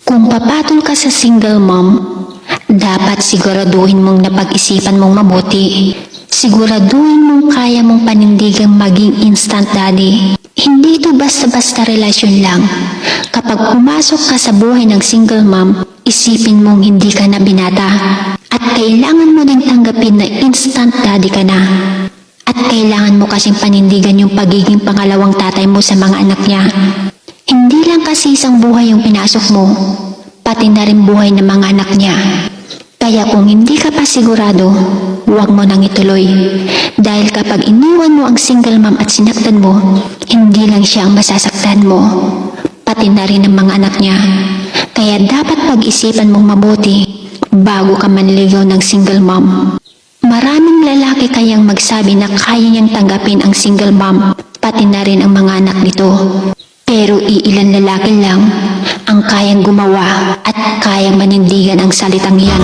Kung papatol ka sa single mom, dapat siguraduhin mong napag-isipan mong mabuti. Siguraduhin mong kaya mong panindigang maging instant daddy. Hindi ito basta-basta relasyon lang. Kapag pumasok ka sa buhay ng single mom, isipin mong hindi ka na binata. At kailangan mo nang tanggapin na instant daddy ka na. At kailangan mo kasing panindigan yung pagiging pangalawang tatay mo sa mga anak niya. Hindi lang kasi isang buhay yung pinasok mo, pati na rin buhay ng mga anak niya. Kaya kung hindi ka pa sigurado, huwag mo nang ituloy. Dahil kapag iniwan mo ang single mom at sinaktan mo, hindi lang siya ang masasaktan mo, pati na rin ang mga anak niya. Kaya dapat pag-isipan mong mabuti bago ka manligaw ng single mom. Maraming lalaki kayang magsabi na kaya niyang tanggapin ang single mom, pati na rin ang mga anak nito. Pero iilan lalaki lang ang kayang gumawa at kayang manindigan ang salitang yan.